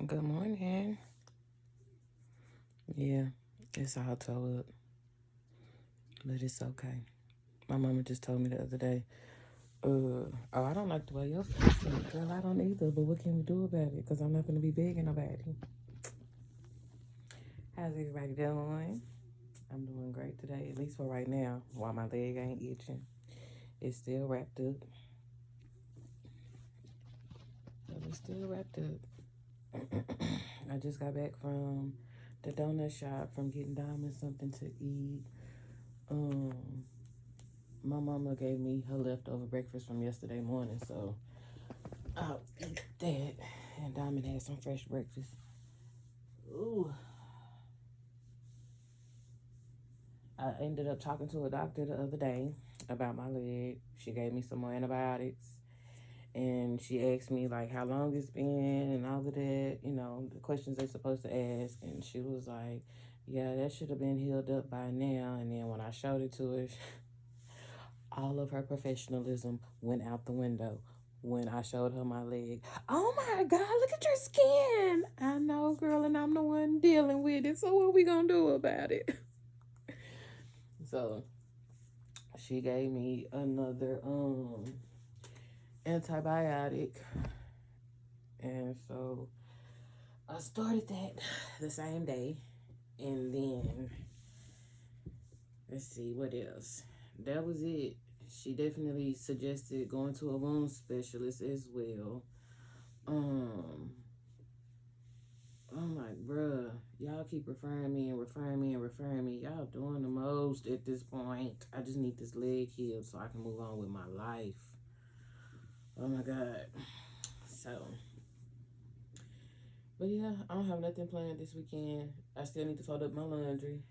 Good morning. Yeah, it's all toe up, but it's okay. My mama just told me the other day, oh, I don't like the way your face look. Girl, I don't either, but what can we do about it? Because I'm not going to be begging nobody. How's everybody doing? I'm doing great today, at least for right now, while my leg ain't itching. It's still wrapped up. It's still wrapped up. I just got back from the donut shop from getting Diamond something to eat. Um, My mama gave me her leftover breakfast from yesterday morning, so I'll eat that. And Diamond had some fresh breakfast. Ooh. I ended up talking to a doctor the other day about my leg. She gave me some more antibiotics. And she asked me, like, how long it's been and all of that, the questions they're supposed to ask. And she was like, yeah, that should have been healed up by now. And then when I showed it to her, all of her professionalism went out the window when I showed her my leg. Oh my God, look at your skin. I know, girl, and I'm the one dealing with it. So what we gonna do about it? So she gave me another antibiotic. And so I started that the same day. And then let's see what else. That was it. She definitely suggested going to a wound specialist as well. I'm like, bruh, y'all keep referring me and referring me and referring me. Y'all doing the most at this point. I just need this leg healed so I can move on with my life. Oh my God. So, but yeah, I don't have nothing planned this weekend. I still need to fold up my laundry.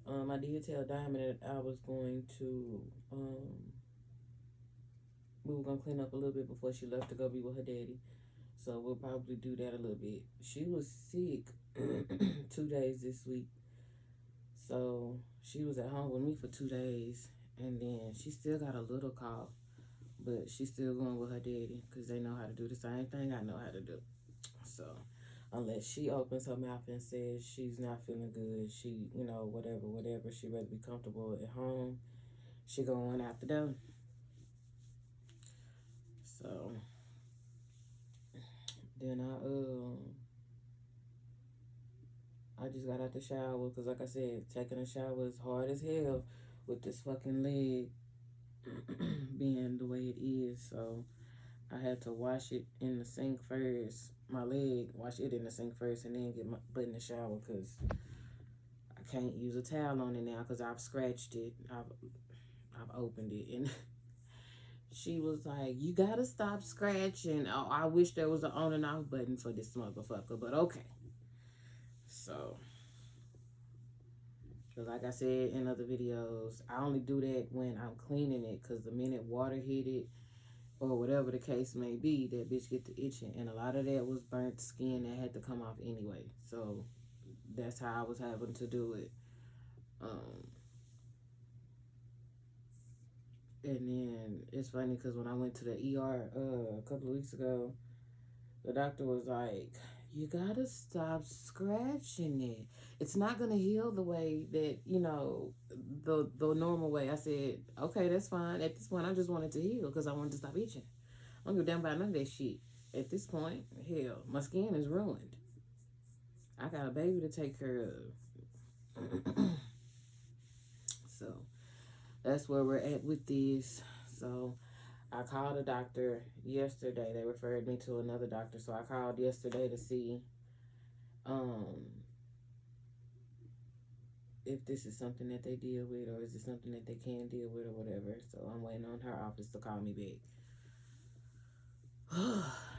I did tell Diamond that I was going to, we were going to clean up a little bit before she left to go be with her daddy. So we'll probably do that a little bit. She was sick 2 days this week. So she was at home with me for 2 days. And then she still got a little cough. But she's still going with her daddy because they know how to do the same thing I know how to do. So unless she opens her mouth and says she's not feeling good, she, whatever, she rather be comfortable at home, she going out the door. So then I just got out the shower because, like I said, taking a shower is hard as hell with this fucking leg being the way it is. So I had to wash it in the sink first. My leg, wash it in the sink first, and then get my butt in the shower because I can't use a towel on it now because I've scratched it. I've opened it, and she was like, "You gotta stop scratching." Oh, I wish there was an on and off button for this motherfucker, but okay. So, like I said in other videos, I only do that when I'm cleaning it because the minute water hit it or whatever the case may be, that bitch get to itching. And a lot of that was burnt skin that had to come off anyway. So that's how I was having to do it. And then it's funny because when I went to the ER a couple of weeks ago, the doctor was like, you gotta stop scratching it. It's not gonna heal the way that, the normal way. I said, okay, that's fine. At this point, I just wanted to heal because I wanted to stop itching. I don't give a damn about none of that shit. At this point, hell, my skin is ruined. I got a baby to take care of. So that's where we're at with this. So I called a doctor yesterday. They referred me to another doctor. So I called yesterday to see if this is something that they deal with or is it something that they can deal with or whatever. So I'm waiting on her office to call me back.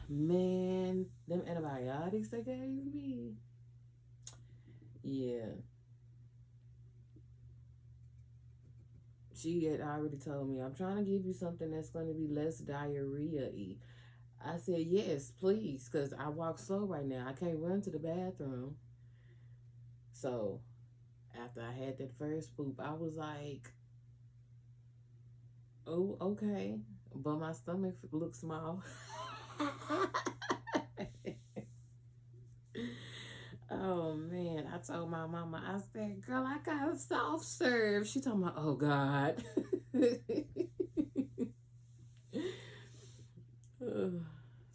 Man, them antibiotics they gave me. Yeah. She had already told me, I'm trying to give you something that's going to be less diarrhea-y. I said, yes, please, because I walk slow right now. I can't run to the bathroom. So after I had that first poop, I was like, oh, okay. But my stomach looks small. told my mama, I said, girl, I got a soft serve. She told me, oh God.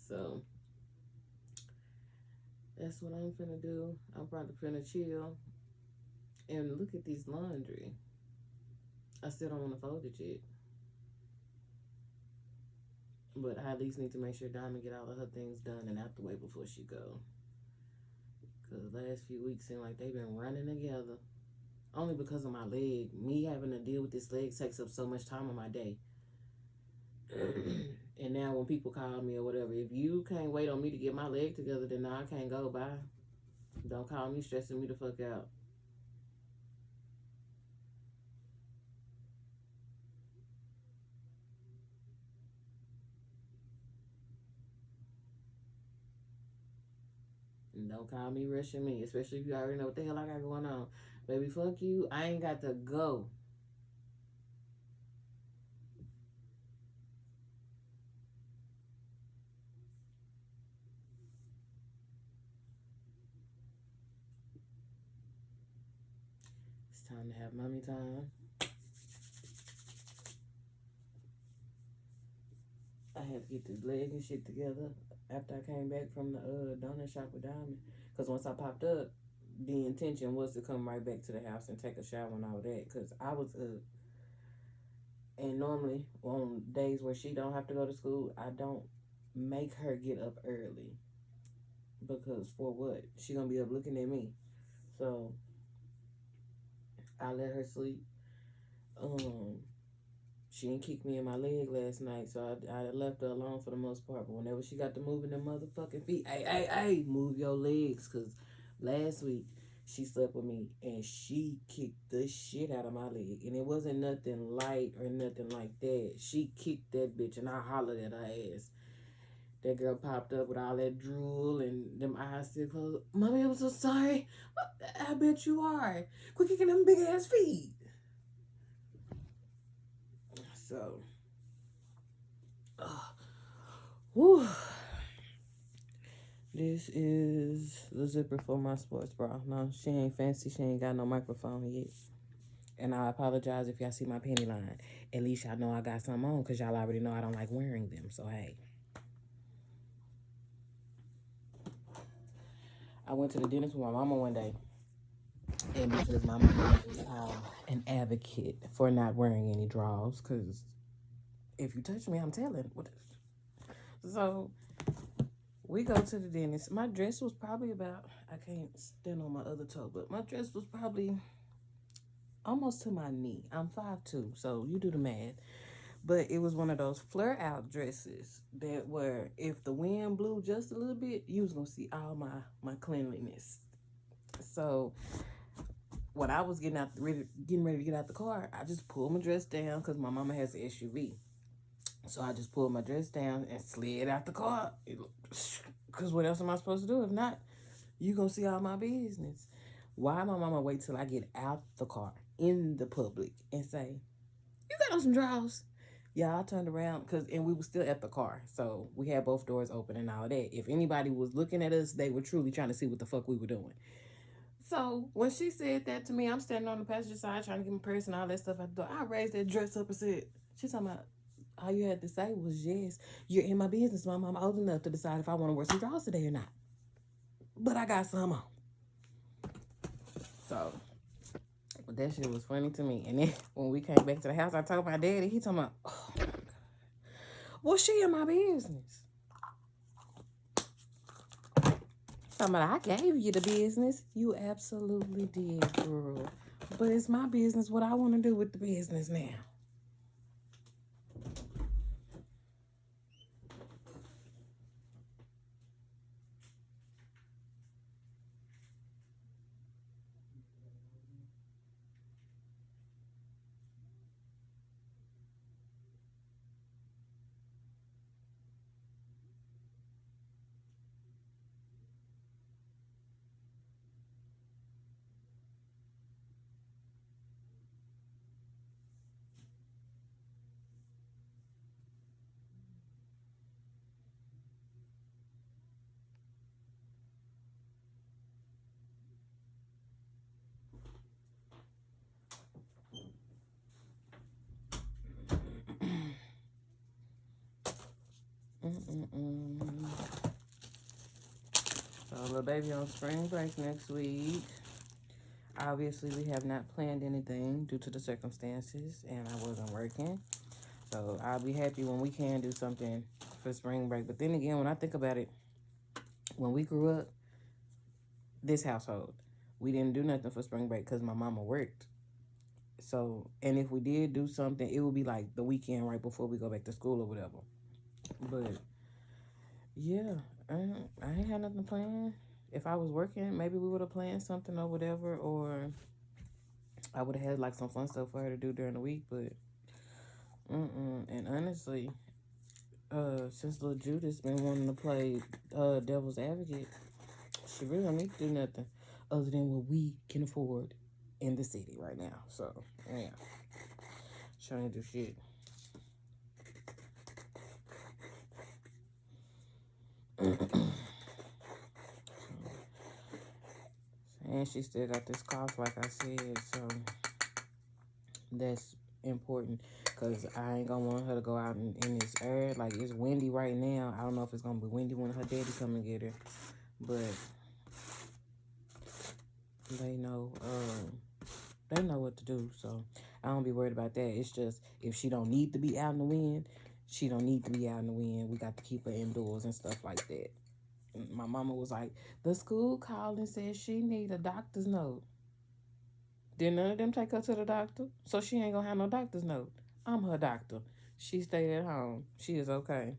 So that's what I'm finna do. I'm probably finna chill and look at these laundry. I still don't want to fold it yet. But I at least need to make sure Diamond get all of her things done and out the way before she go. Because the last few weeks seem like they've been running together. Only because of my leg. Me having to deal with this leg takes up so much time of my day. And now when people call me or whatever, if you can't wait on me to get my leg together, then I can't go. Bye. Don't call me stressing me the fuck out. And don't call me rushing me, especially if you already know what the hell I got going on. Baby, fuck you. I ain't got to go. It's time to have mommy time. I had to get this leg and shit together after I came back from the donut shop with Diamond. Because once I popped up, the intention was to come right back to the house and take a shower and all that. Because I was up. And normally, on days where she don't have to go to school, I don't make her get up early. Because for what? She gonna be up looking at me. So I let her sleep. She didn't kick me in my leg last night, so I left her alone for the most part. But whenever she got to moving them motherfucking feet, hey, move your legs. Because last week, she slept with me and she kicked the shit out of my leg. And it wasn't nothing light or nothing like that. She kicked that bitch and I hollered at her ass. That girl popped up with all that drool and them eyes still closed. Mommy, I'm so sorry. I bet you are. Quit kicking them big ass feet. So, whew. This is the zipper for my sports bra. No, she ain't fancy. She ain't got no microphone yet. And I apologize if y'all see my panty line. At least y'all know I got some on because y'all already know I don't like wearing them. So, hey. I went to the dentist with my mama one day. And because my mama is an advocate for not wearing any drawers. Because if you touch me, I'm telling. So, we go to the dentist. My dress was probably about, I can't stand on my other toe, but my dress was probably almost to my knee. I'm 5'2", so you do the math. But it was one of those flare out dresses that were, if the wind blew just a little bit, you was gonna see all my cleanliness. So when I was getting ready to get out the car, I just pulled my dress down because my mama has an SUV. So I just pulled my dress down and slid out the car. Because what else am I supposed to do? If not, you gonna see all my business. Why my mama wait till I get out the car in the public and say, you got on some drawers? Yeah, I turned around and we were still at the car. So we had both doors open and all of that. If anybody was looking at us, they were truly trying to see what the fuck we were doing. So when she said that to me, I'm standing on the passenger side trying to get my purse and all that stuff at the door. I raised that dress up and said, she's talking about, all you had to say was, yes, you're in my business, Mom. I'm old enough to decide if I want to wear some drawers today or not. But I got some on. So, but that shit was funny to me. And then when we came back to the house, I told my daddy, he talking about, oh my God. Well, she in my business. Talking about, I gave you the business. You absolutely did, girl. But it's my business what I want to do with the business now. So, little baby on spring break next week. Obviously, we have not planned anything due to the circumstances, and I wasn't working. So, I'll be happy when we can do something for spring break. But then again, when I think about it, when we grew up, this household, we didn't do nothing for spring break because my mama worked. So, and if we did do something, it would be like the weekend right before we go back to school or whatever. But yeah, I ain't had nothing planned. If I was working, maybe we would have planned something or whatever, or I would have had like some fun stuff for her to do during the week. But and honestly, since Lil Judith's been wanting to play devil's advocate, she really don't need to do nothing other than what we can afford in the city right now. So yeah, she ain't do shit. And she still got this cough, like I said, so that's important because I ain't gonna want her to go out in this air. Like, it's windy right now. I don't know if it's gonna be windy when her daddy come and get her, but they know what to do, so I don't be worried about that. It's just if she don't need to be out in the wind, she don't need to be out in the wind. We got to keep her indoors and stuff like that. My mama was like, the school called and said she need a doctor's note. Did none of them take her to the doctor? So she ain't gonna have no doctor's note. I'm her doctor. She stayed at home. She is okay.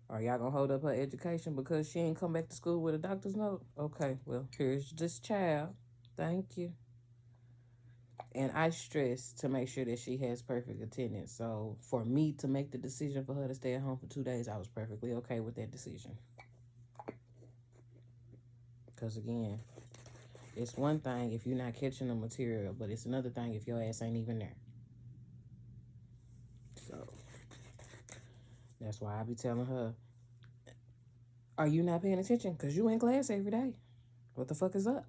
Are y'all gonna hold up her education because she ain't come back to school with a doctor's note? Okay, well, here's this child. Thank you. And I stress to make sure that she has perfect attendance. So for me to make the decision for her to stay at home for 2 days, I was perfectly okay with that decision. Because again, it's one thing if you're not catching the material, but it's another thing if your ass ain't even there. So that's why I be telling her, are you not paying attention? Because you in class every day. What the fuck is up?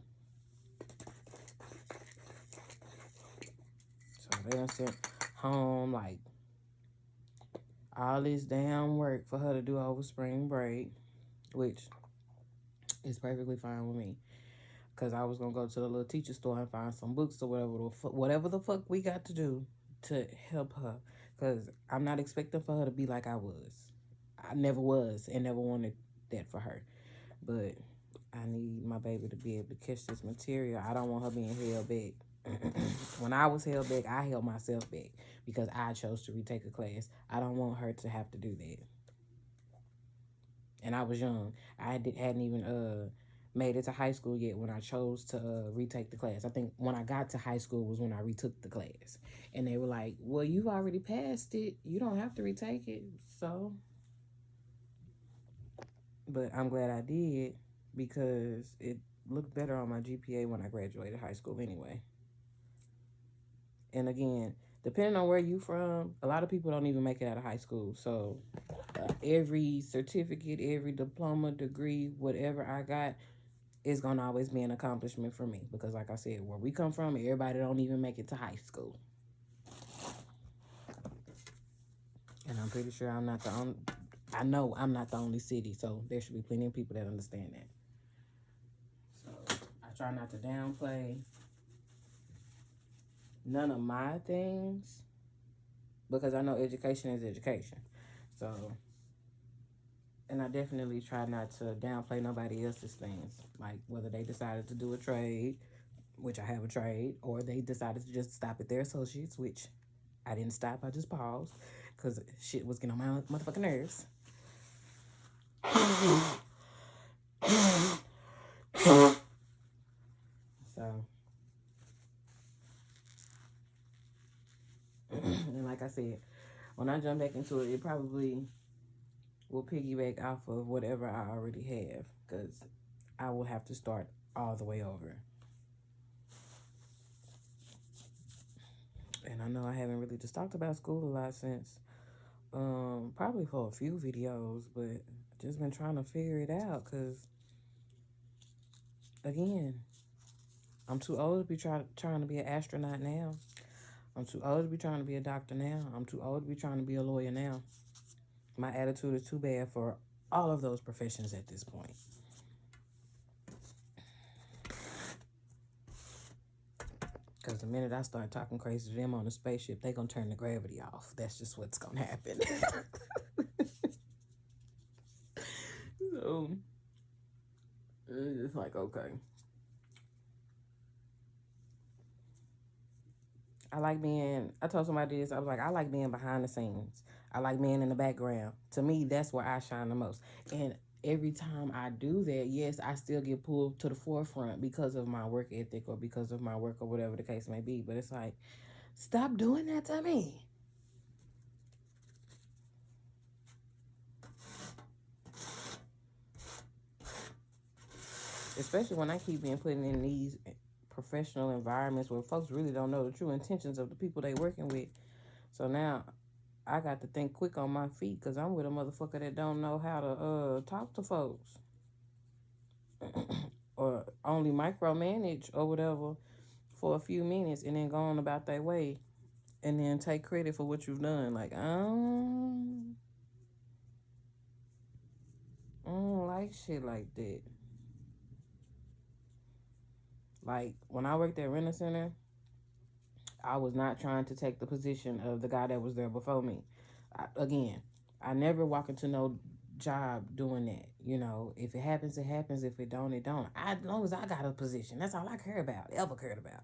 So they done sent home like all this damn work for her to do over spring break, which is perfectly fine with me. Because I was going to go to the little teacher store and find some books or whatever the fuck we got to do to help her. Because I'm not expecting for her to be like I was. I never was and never wanted that for her. But I need my baby to be able to catch this material. I don't want her being held back. When I was held back, I held myself back because I chose to retake a class. I don't want her to have to do that. And I was young. I hadn't even made it to high school yet when I chose to retake the class. I think when I got to high school was when I retook the class. And they were like, well, you've already passed it. You don't have to retake it. So, but I'm glad I did because it looked better on my GPA when I graduated high school anyway. And again, depending on where you from, a lot of people don't even make it out of high school. So every certificate, every diploma, degree, whatever I got is going to always be an accomplishment for me. Because like I said, where we come from, everybody don't even make it to high school. And I'm pretty sure I'm not the only, I know I'm not the only city. So there should be plenty of people that understand that. So I try not to downplay none of my things because I know education is education. So, and I definitely try not to downplay nobody else's things. Like whether they decided to do a trade, which I have a trade, or they decided to just stop at their associates, which I didn't stop. I just paused because shit was getting on my motherfucking nerves. So, and like I said, when I jump back into it, it probably will piggyback off of whatever I already have because I will have to start all the way over. And I know I haven't really just talked about school a lot since probably for a few videos, but just been trying to figure it out because again, I'm too old to be trying to be an astronaut now. I'm too old to be trying to be a doctor now. I'm too old to be trying to be a lawyer now. My attitude is too bad for all of those professions at this point. Because the minute I start talking crazy to them on the spaceship, they going to turn the gravity off. That's just what's going to happen. So, it's like, okay. I told somebody this, I was like, I like being behind the scenes. I like being in the background. To me, that's where I shine the most. And every time I do that, yes, I still get pulled to the forefront because of my work ethic or because of my work or whatever the case may be. But it's like, stop doing that to me. Especially when I keep being put in these professional environments where folks really don't know the true intentions of the people they working with. So now I got to think quick on my feet because I'm with a motherfucker that don't know how to talk to folks or only micromanage or whatever for a few minutes and then go on about their way and then take credit for what you've done. Like, I don't like shit like that. Like, when I worked at Rent Center, I was not trying to take the position of the guy that was there before me. I never walk into no job doing that. You know, if it happens, it happens. If it don't, it don't. As long as I got a position, that's all I care about, ever cared about.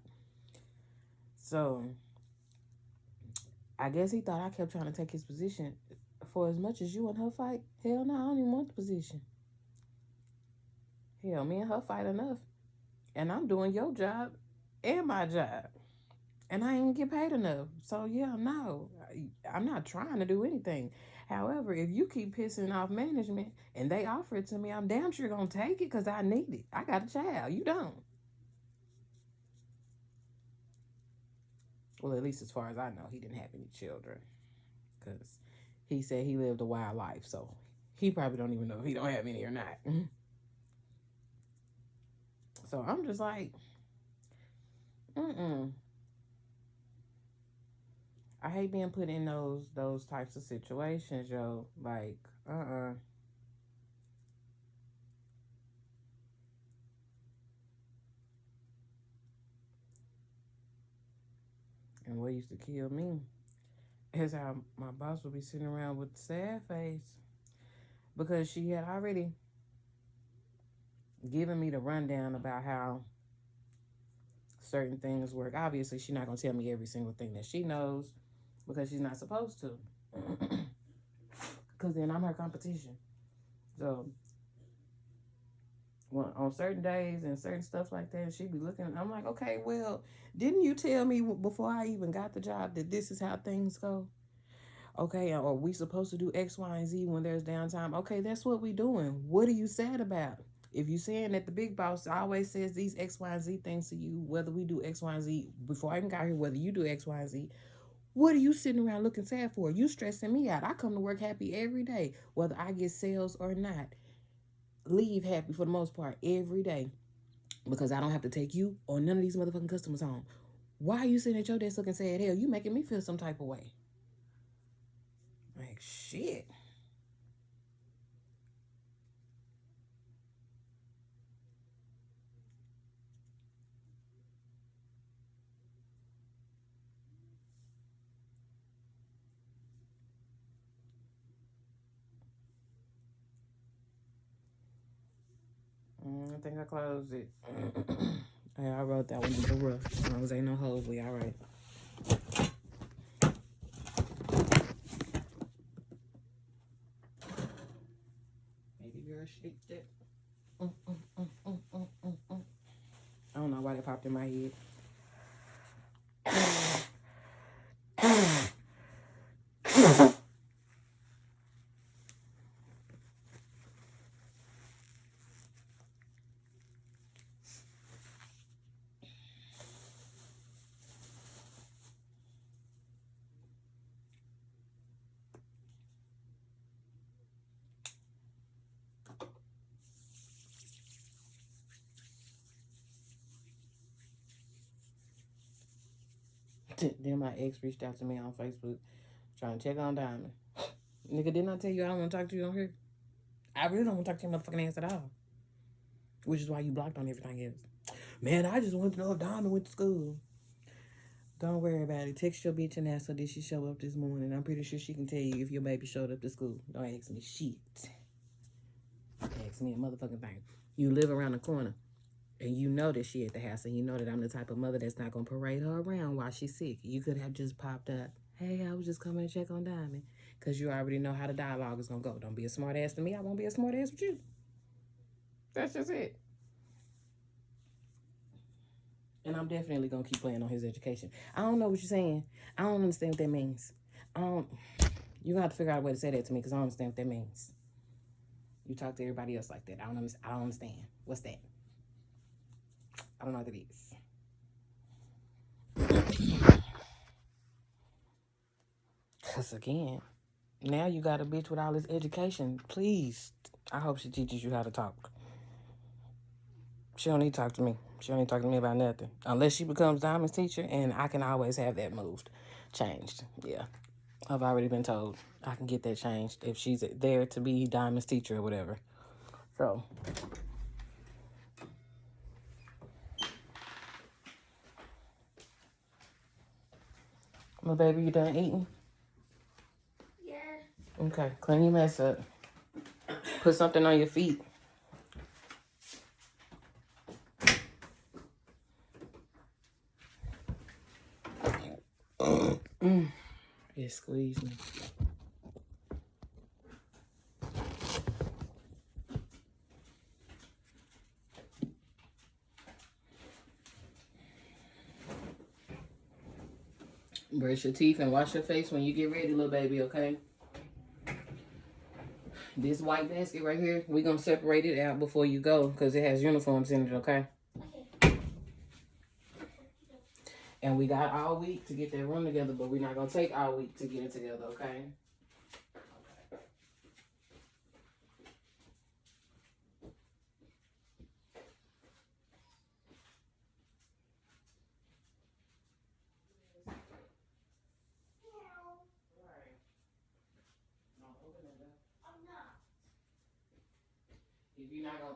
So, I guess he thought I kept trying to take his position. For as much as you and her fight, hell no, I don't even want the position. Hell, me and her fight enough. And I'm doing your job and my job. And I ain't get paid enough. So, yeah, no, I'm not trying to do anything. However, if you keep pissing off management and they offer it to me, I'm damn sure going to take it because I need it. I got a child. You don't. Well, at least as far as I know, he didn't have any children because he said he lived a wild life. So he probably don't even know if he don't have any or not. So I'm just like, mm-mm. I hate being put in those types of situations, yo. Like, And what used to kill me is how my boss would be sitting around with a sad face because she had already given me the rundown about how certain things work. Obviously, she's not going to tell me every single thing that she knows because she's not supposed to. Because then I'm her competition. So, on certain days and certain stuff like that, she'd be looking, I'm like, okay, well, didn't you tell me before I even got the job that this is how things go? Okay, are we supposed to do X, Y, and Z when there's downtime? Okay, that's what we doing. What are you sad about? If you're saying that the big boss always says these X, Y, and Z things to you, whether we do X, Y, and Z, before I even got here, whether you do X, Y, and Z, what are you sitting around looking sad for? You stressing me out. I come to work happy every day, whether I get sales or not. Leave happy for the most part every day because I don't have to take you or none of these motherfucking customers home. Why are you sitting at your desk looking sad? Hell, you making me feel some type of way. Like, shit. I think I closed it. Yeah, I wrote that one in the rough. As long as ain't no holes, we all right. Baby girl, shake that. I don't know why that popped in my head. Then my ex reached out to me on Facebook trying to check on Diamond. Nigga, didn't I tell you I don't want to talk to you on here? I really don't want to talk to your motherfucking ass at all. Which is why you blocked on everything else. Man, I just wanted to know if Diamond went to school. Don't worry about it. Text your bitch and ask her, did she show up this morning? I'm pretty sure she can tell you if your baby showed up to school. Don't ask me shit. Ask me a motherfucking thing. You live around the corner, and you know that she at the house, and you know that I'm the type of mother that's not going to parade her around while she's sick. You could have just popped up. Hey, I was just coming to check on Diamond. Because you already know how the dialogue is going to go. Don't be a smart ass to me. I won't be a smart ass with you. That's just it. And I'm definitely going to keep playing on his education. I don't know what you're saying. I don't understand what that means. You're going to have to figure out a way to say that to me because I don't understand what that means. You talk to everybody else like that. I don't understand. What's that? I don't know what it is. Because again, now you got a bitch with all this education. Please, I hope she teaches you how to talk. She don't need to talk to me. She don't need to talk to me about nothing. Unless she becomes Diamond's teacher, and I can always have that changed. Yeah. I've already been told I can get that changed if she's there to be Diamond's teacher or whatever. So. My baby, you done eating? Yeah. Okay, clean your mess up. Put something on your feet. It squeezed me. Brush your teeth and wash your face when you get ready, little baby, okay? This white basket right here, we're going to separate it out before you go because it has uniforms in it, okay? Okay. And we got all week to get that room together, but we're not going to take all week to get it together, okay?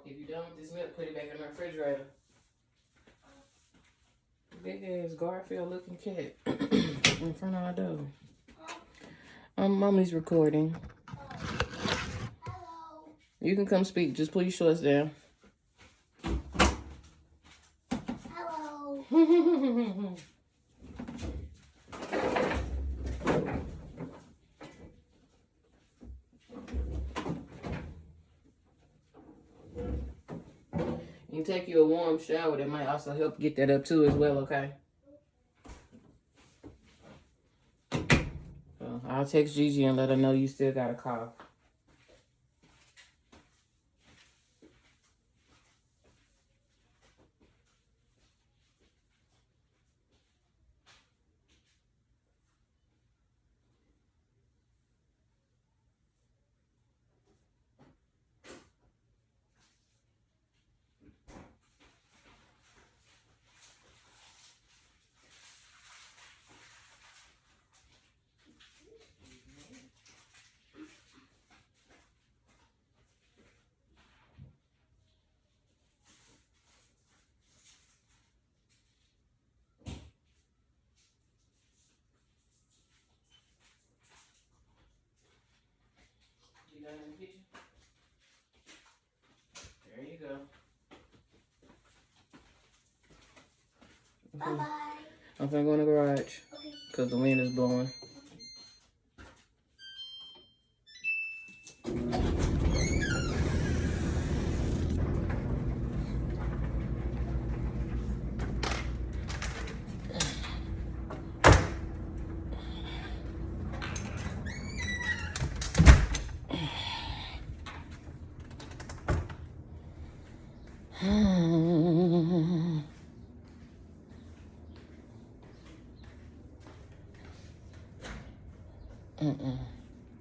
If you're done with this milk, put it back in the refrigerator. Big ass Garfield looking cat in front of our door. Mommy's recording. Hello. You can come speak. Just pull your shorts down. Hello. You can take you a warm shower. That might also help get that up too as well, okay? So I'll text Gigi and let her know you still got a cough. You done in the kitchen? There you go. Bye-bye. I'm finna go in the garage. Okay. Because the wind is blowing.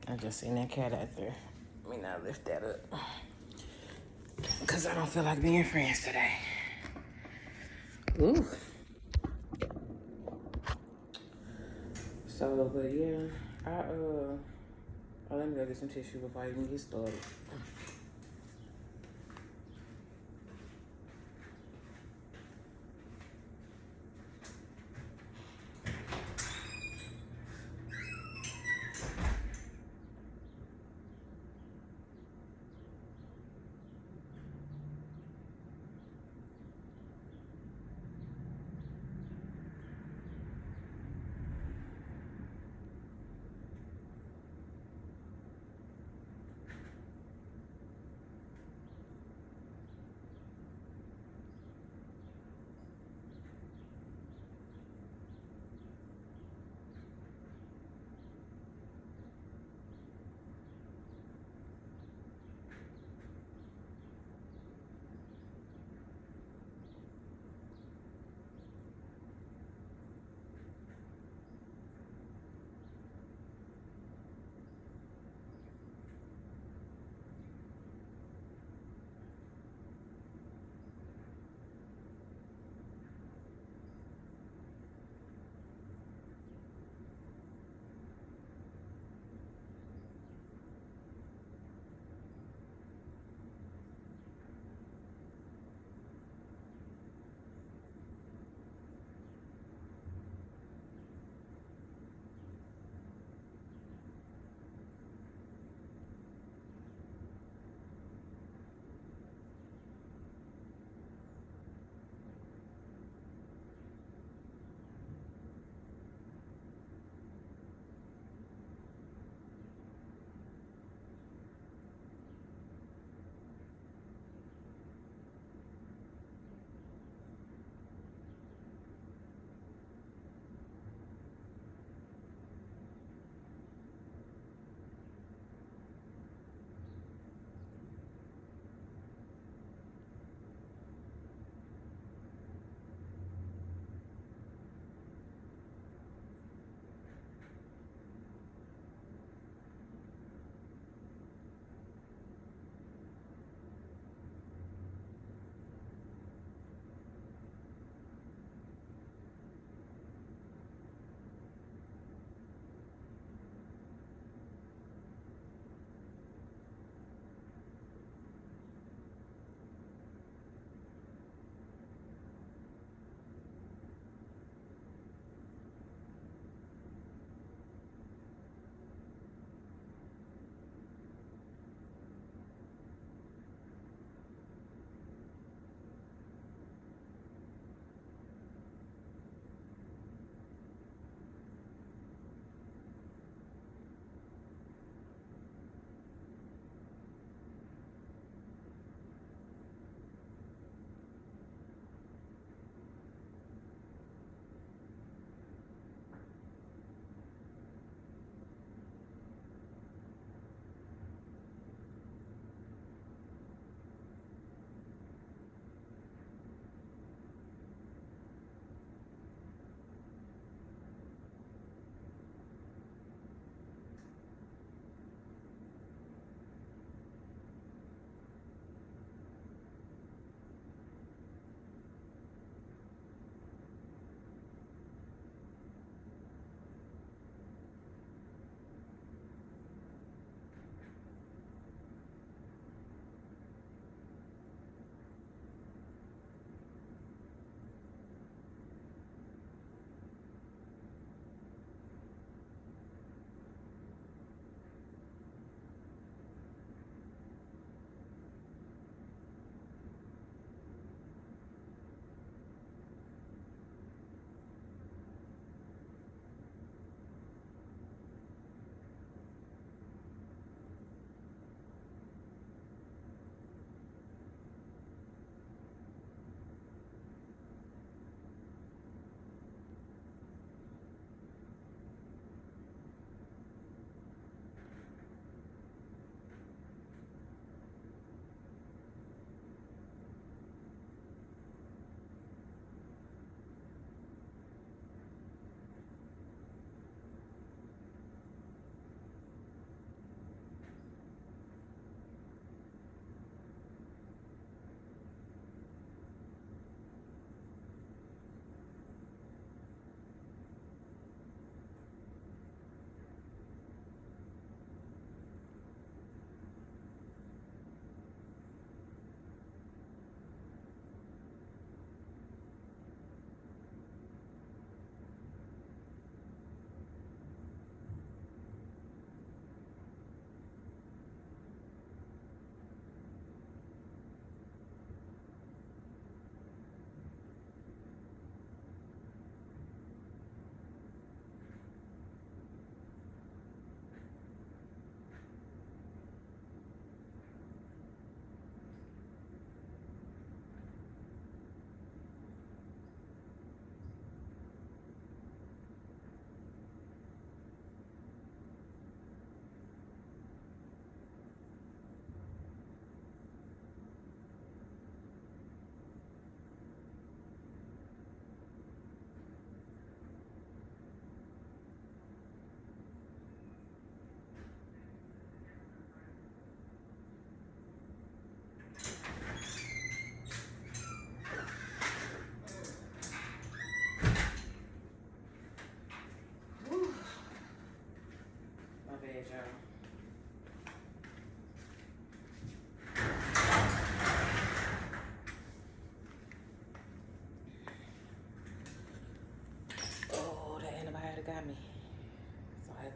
I just seen that cat out there. Let me not lift that up. Because I don't feel like being friends today. Ooh. So, but yeah, Oh, let me go get some tissue before I even get started.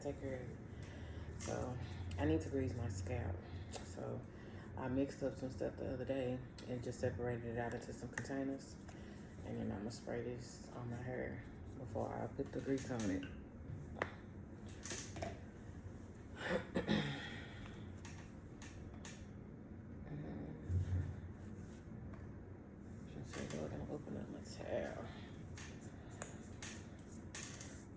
take care of it. So I need to grease my scalp. So I mixed up some stuff the other day and just separated it out into some containers. And then I'm gonna spray this on my hair before I put the grease on it. Just say, Lord, don't open up my towel.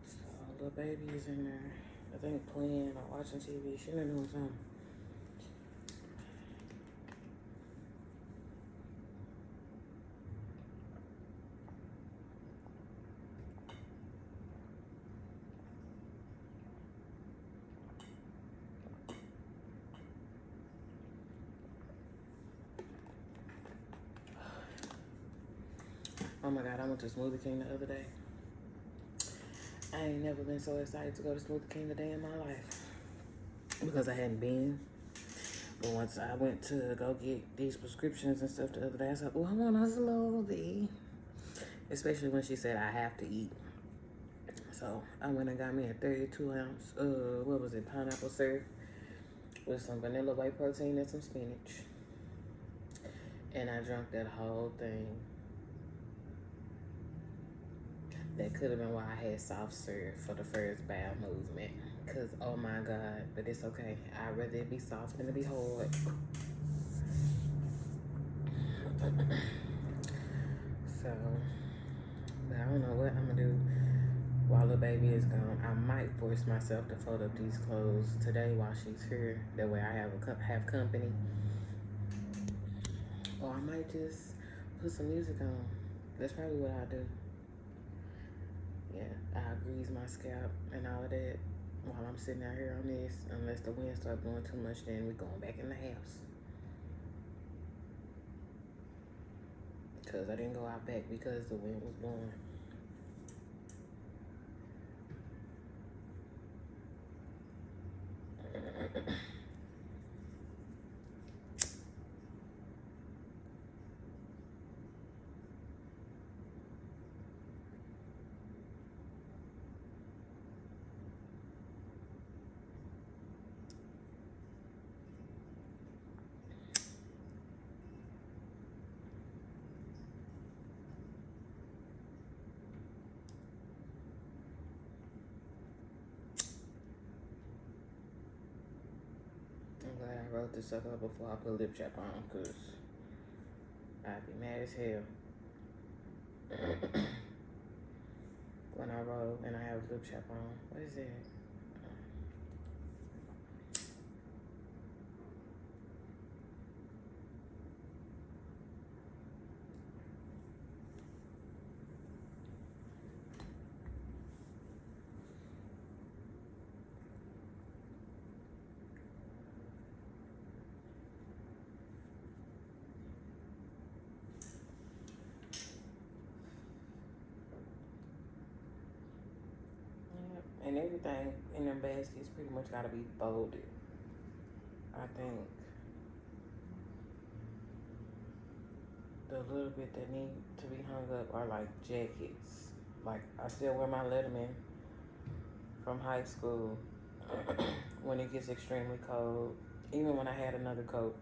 So little baby is in there, I think playing or watching TV. She done doing something. Oh my God, I went to Smoothie King the other day. I ain't never been so excited to go to Smoothie King a day in my life because I hadn't been. But once I went to go get these prescriptions and stuff the other day, I was like, oh, I want a smoothie. Especially when she said I have to eat. So I went and got me a 32 ounce, pineapple syrup with some vanilla whey protein and some spinach. And I drank that whole thing. That could have been why I had soft serve for the first bowel movement. Cause oh my God, but it's okay. I'd rather it be soft than to be hard. So, but I don't know what I'm gonna do while the baby is gone. I might force myself to fold up these clothes today while she's here. That way I have company. Or I might just put some music on. That's probably what I'll do. Yeah, I'll grease my scalp and all of that while I'm sitting out here on this. Unless the wind starts blowing too much, then we're going back in the house. Because I didn't go out back because the wind was blowing. I'm glad I wrote this up before I put lip chap on, because I'd be mad as hell when I roll and I have lip chap on. What is that? And everything in them baskets pretty much gotta be folded. I think the little bit that need to be hung up are like jackets. Like I still wear my Letterman from high school when it gets extremely cold. Even when I had another coat,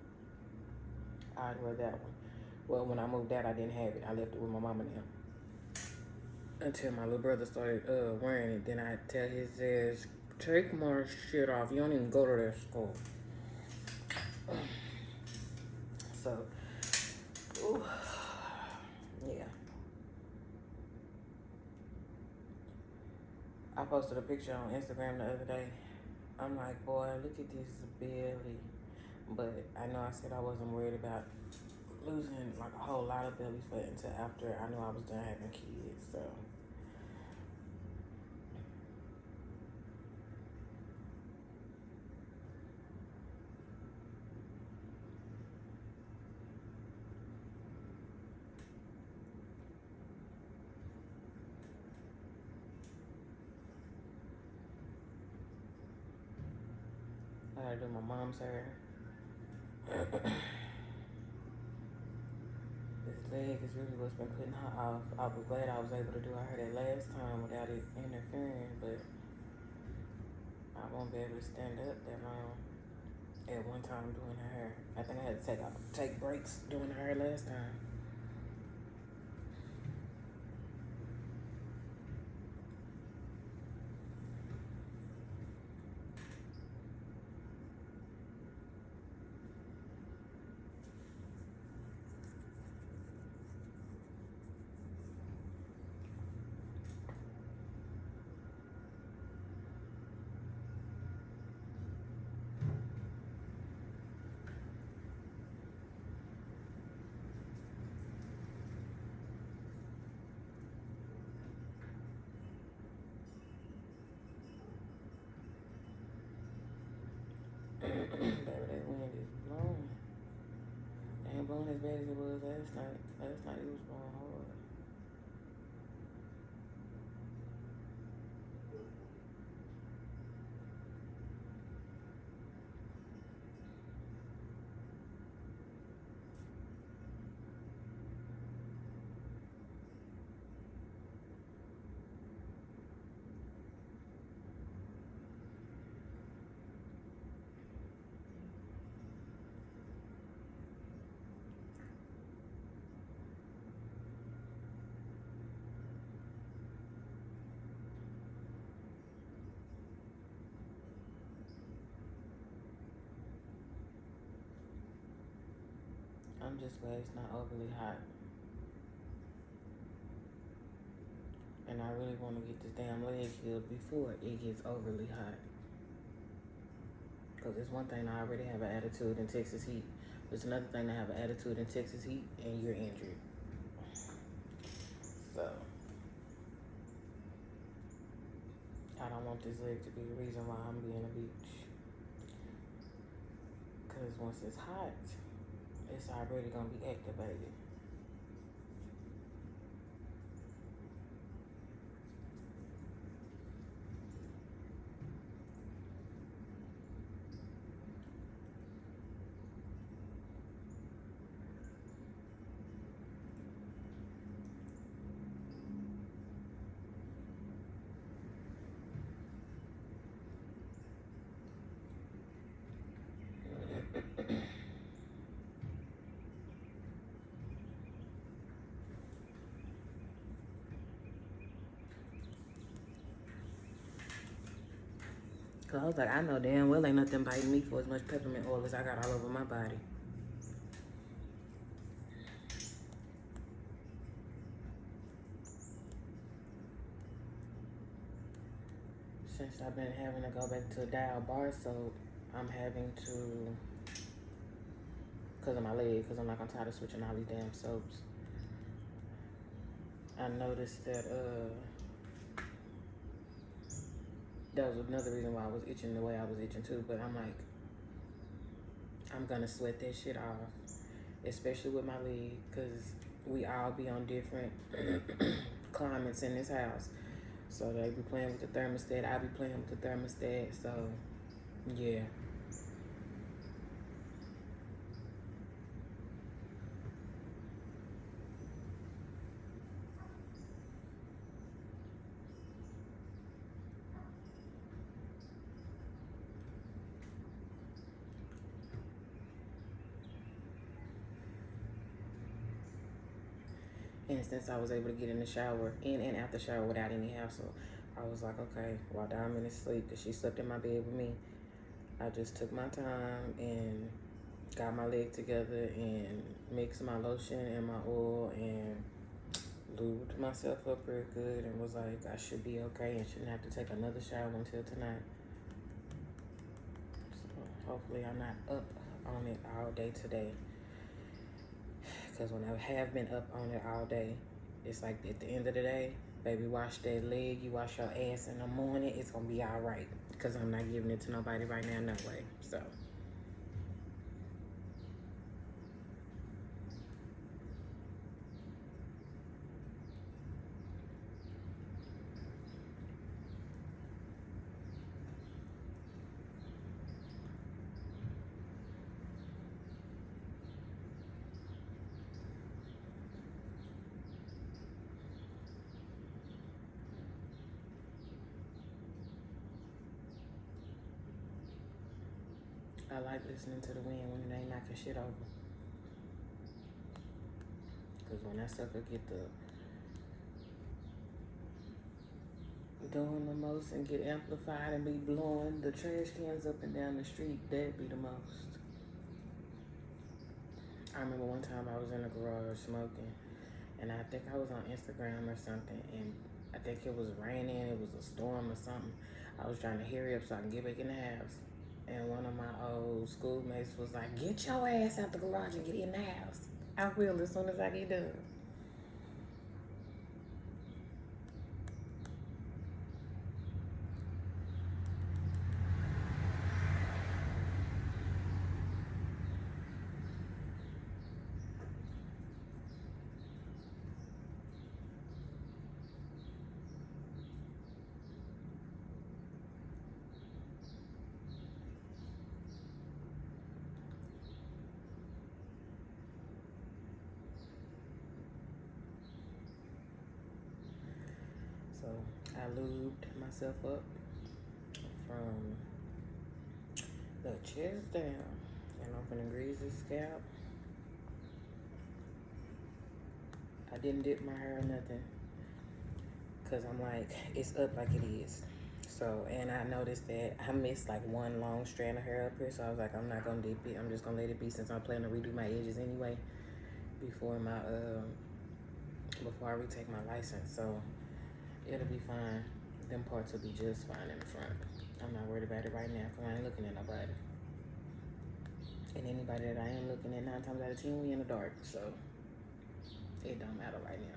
I'd wear that one. Well, when I moved out, I didn't have it. I left it with my mama now. Until my little brother started wearing it. Then I tell his ass, take more shit off. You don't even go to that school. So, ooh, yeah. I posted a picture on Instagram the other day. I'm like, boy, look at this belly. But I know I said I wasn't worried about losing like a whole lot of belly fat until after I knew I was done having kids. So I gotta do my mom's hair. This leg is really what's been putting her off. I was glad I was able to do her hair that last time without it interfering, but I I won't be able to stand up that long at one time doing her hair. I think I had to take breaks doing her hair last time. Baby, that wind is blowing. It ain't blowing as bad as it was last night. Last night it was blowing hard. I'm just glad it's not overly hot. And I really want to get this damn leg healed before it gets overly hot. Because it's one thing to already have an attitude in Texas heat. It's another thing to have an attitude in Texas heat and you're injured. So, I don't want this leg to be the reason why I'm being a bitch. Because once it's hot, it's already going to be activated. Cause I was like, I know damn well ain't nothing biting me for as much peppermint oil as I got all over my body. Since I've been having to go back to dial bar soap, I'm having to, cause of my leg, cause I'm like, I'm tired of switching all these damn soaps. I noticed that that was another reason why I was itching the way I was itching too, but I'm like, I'm gonna sweat that shit off, especially with my leg, cause we all be on different climates in this house. So they be playing with the thermostat, I be playing with the thermostat, so yeah. And since I was able to get in the shower, in and out the shower without any hassle, I was like, okay, while Diamond is asleep, because she slept in my bed with me, I just took my time and got my leg together and mixed my lotion and my oil and lubed myself up real good and was like, I should be okay and shouldn't have to take another shower until tonight. So hopefully I'm not up on it all day today. Because when I have been up on it all day, it's like at the end of the day, baby, wash that leg, you wash your ass in the morning, it's going to be all right. Because I'm not giving it to nobody right now, no way. So. I like listening to the wind when it ain't knocking shit over. Cause when that sucker get the doing the most and get amplified and be blowing the trash cans up and down the street, that'd be the most. I remember one time I was in the garage smoking, and I think I was on Instagram or something, and I think it was raining, it was a storm or something. I was trying to hurry up so I can get back in the house. And one of my old schoolmates was like, "Get your ass out the garage and get in the house." I will as soon as I get done. So I lubed myself up from the chest down, and I'm gonna grease the scalp. I didn't dip my hair or nothing, cause I'm like, it's up like it is. So, and I noticed that I missed like one long strand of hair up here, so I was like, I'm not gonna dip it. I'm just gonna let it be, since I'm planning to redo my edges anyway before before I retake my license. So it'll be fine. Them parts will be just fine in the front. I'm not worried about it right now, cause I ain't looking at nobody. And anybody that I am looking at, 9 times out of 10, we in the dark, so it don't matter right now.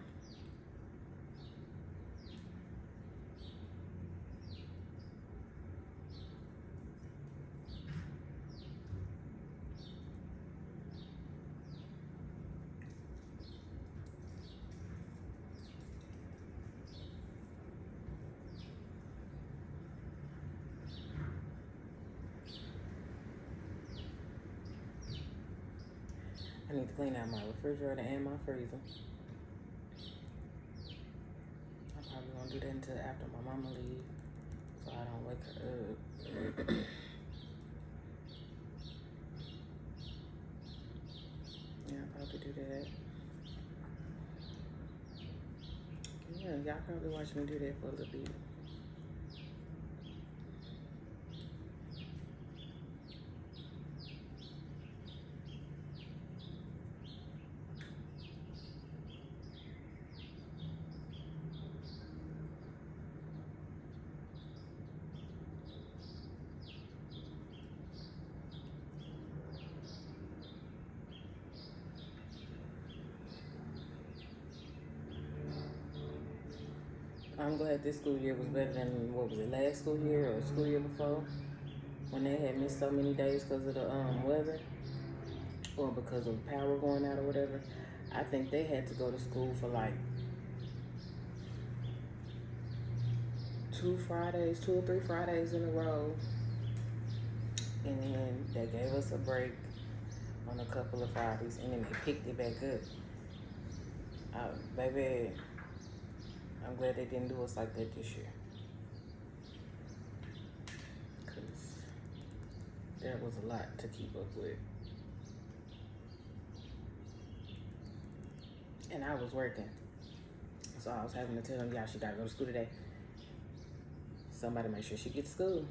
I need to clean out my refrigerator and my freezer. I'm probably gonna do that until after my mama leave, so I don't wake her up. Yeah, I'll probably do that. Yeah, y'all probably watch me do that for a little bit. I'm glad this school year was better than, what was it, last school year or school year before, when they had missed so many days because of the weather or because of power going out or whatever. I think they had to go to school for like 2 or 3 Fridays in a row, and then they gave us a break on a couple of Fridays, and then they picked it back up. Baby, I'm glad they didn't do us like that this year, because that was a lot to keep up with. And I was working, so I was having to tell them, y'all, she gotta go to school today. Somebody make sure she gets to school.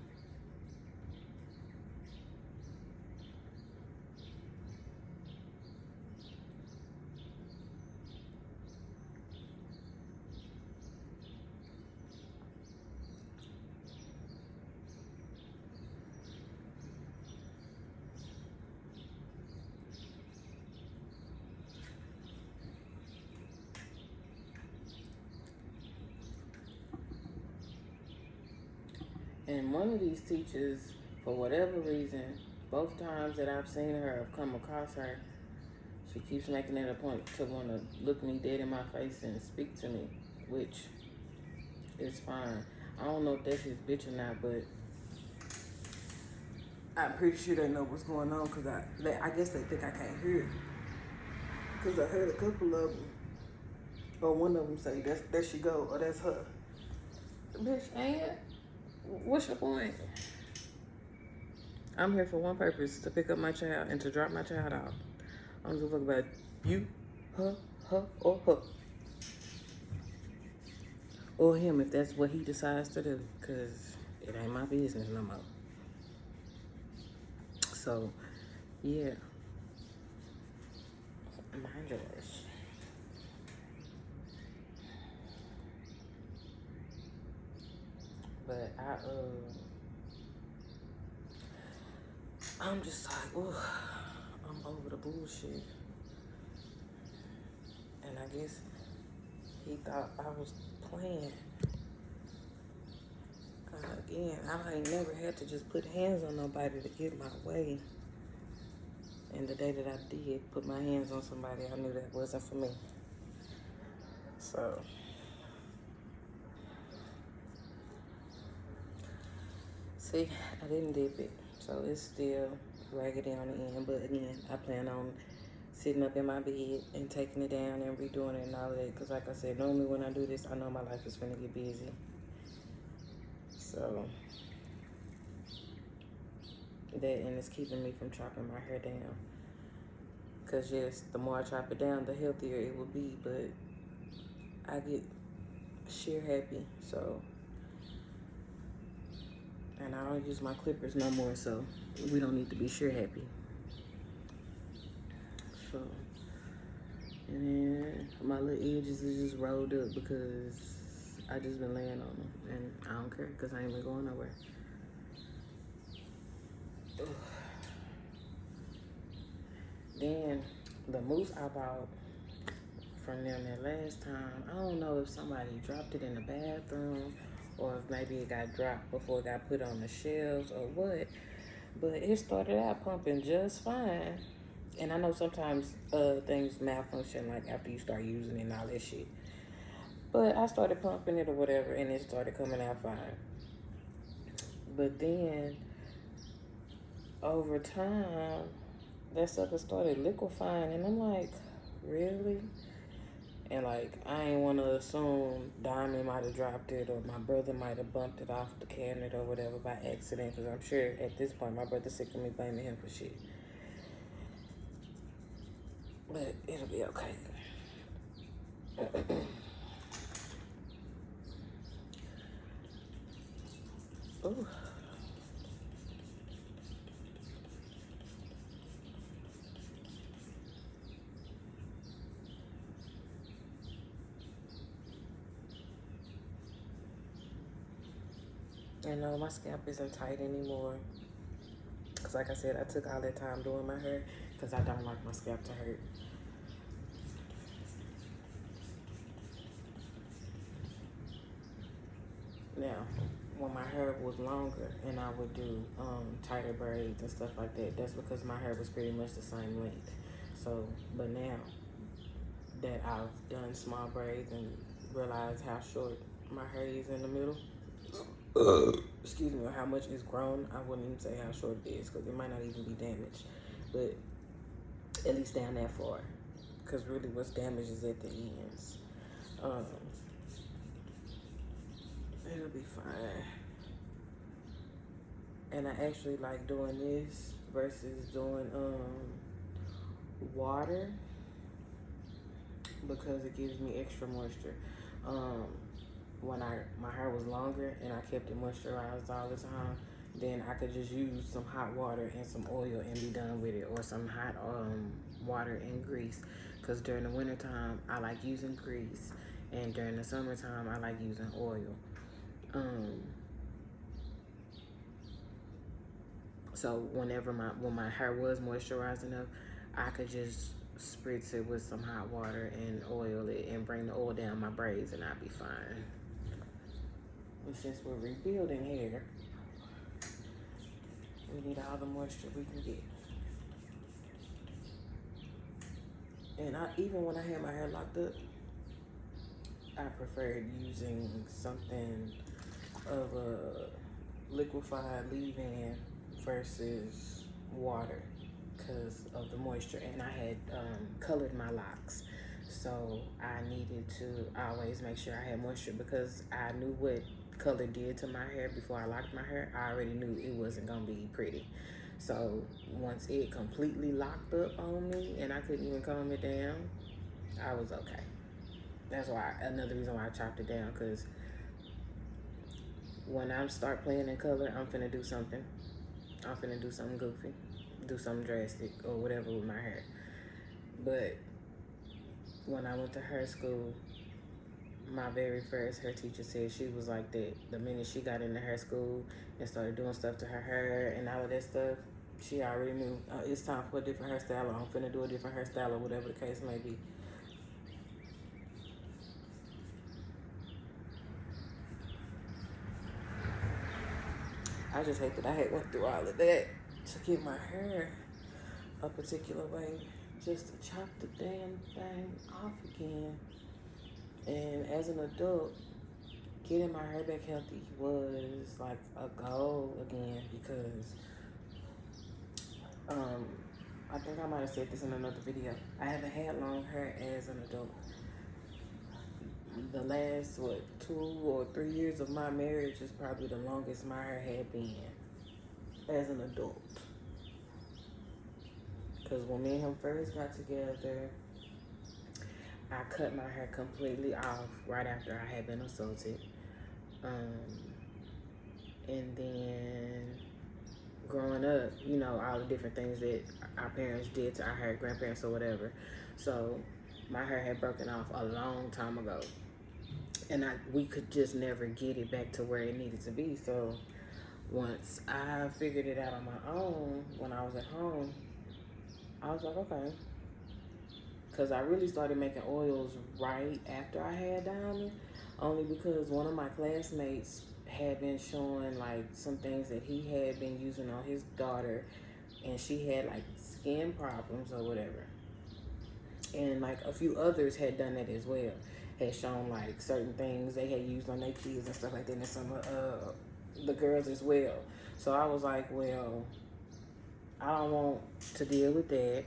And one of these teachers, for whatever reason, both times that I've seen her, have come across her, she keeps making it a point to want to look me dead in my face and speak to me, which is fine. I don't know if that's his bitch or not, but I'm pretty sure they know what's going on, because I guess they think I can't hear it. Because I heard a couple of them, or one of them say, there she go, or that's her. Bitch, ain't it? What's your point? I'm here for one purpose, to pick up my child and to drop my child off. I don't give a fuck about you, her, or her. Or him if that's what he decides to do. Because it ain't my business no more. So, yeah. Mind yours. But I'm just like, ooh, I'm over the bullshit. And I guess he thought I was playing. Again, I ain't never had to just put hands on nobody to get my way. And the day that I did put my hands on somebody, I knew that wasn't for me. So, see, I didn't dip it. So it's still raggedy on the end. But again, I plan on sitting up in my bed and taking it down and redoing it and all of that. Because like I said, normally when I do this, I know my life is going to get busy. So, that and it's keeping me from chopping my hair down. Because yes, the more I chop it down, the healthier it will be. But I get sheer happy. So, and I don't use my clippers no more. So, we don't need to be sheer happy. So, and then my little edges is just rolled up because I just been laying on them. And I don't care because I ain't been going nowhere. Ugh. Then the mousse I bought from them that last time, I don't know if somebody dropped it in the bathroom or if maybe it got dropped before it got put on the shelves or what. But it started out pumping just fine. And I know sometimes things malfunction like after you start using it and all that shit. But I started pumping it or whatever and it started coming out fine. But then over time, that sucker started liquefying and I'm like, really? And like, I ain't want to assume Diamond might have dropped it or my brother might have bumped it off the cabinet or whatever by accident. Because I'm sure at this point my brother's sick of me blaming him for shit. But it'll be okay. Ooh. And no, my scalp isn't tight anymore. Because like I said, I took all that time doing my hair because I don't like my scalp to hurt. Now, when my hair was longer and I would do tighter braids and stuff like that, that's because my hair was pretty much the same length. So, but now that I've done small braids and realized how short my hair is in the middle, excuse me, or how much it's grown, I wouldn't even say how short it is because it might not even be damaged, but at least down that far, because really what's damaged is at the ends. It'll be fine. And I actually like doing this versus doing water because it gives me extra moisture. When my hair was longer and I kept it moisturized all the time, then I could just use some hot water and some oil and be done with it, or some hot water and grease. Because during the wintertime, I like using grease, and during the summertime, I like using oil. So when my hair was moisturized enough, I could just spritz it with some hot water and oil it and bring the oil down my braids and I'll be fine. And since we're rebuilding hair, we need all the moisture we can get. And even when I had my hair locked up, I preferred using something of a liquefied leave-in versus water because of the moisture. And I had colored my locks, so I needed to always make sure I had moisture because I knew what color did to my hair before I locked my hair. I already knew it wasn't gonna be pretty, So once it completely locked up on me and I couldn't even calm it down, I was okay. That's why another reason why I chopped it down, because when I start playing in color, I'm finna do something. I'm finna do something goofy, do something drastic or whatever with my hair. But when I went to her school, my very first hair teacher said she was like that. The minute she got into her school and started doing stuff to her hair and all of that stuff, she already knew it's time for a different hairstyle, or I'm finna do a different hairstyle, or whatever the case may be. I just hate that I had went through all of that to get my hair a particular way, just to chop the damn thing off again. And as an adult, getting my hair back healthy was like a goal again, because I think I might have said this in another video. I haven't had long hair as an adult. The last 2 or 3 years of my marriage is probably the longest my hair had been as an adult. Because when me and him first got together, I cut my hair completely off right after I had been assaulted. And then growing up, you know, all the different things that our parents did to our hair, grandparents or whatever. So my hair had broken off a long time ago. And we could just never get it back to where it needed to be. So once I figured it out on my own, when I was at home, I was like, okay. Because I really started making oils right after I had Diamond, only because one of my classmates had been showing like some things that he had been using on his daughter, and she had like skin problems or whatever. And like a few others had done that as well, had shown like certain things they had used on their kids and stuff like that, and some of the girls as well. So I was like, well, I don't want to deal with that.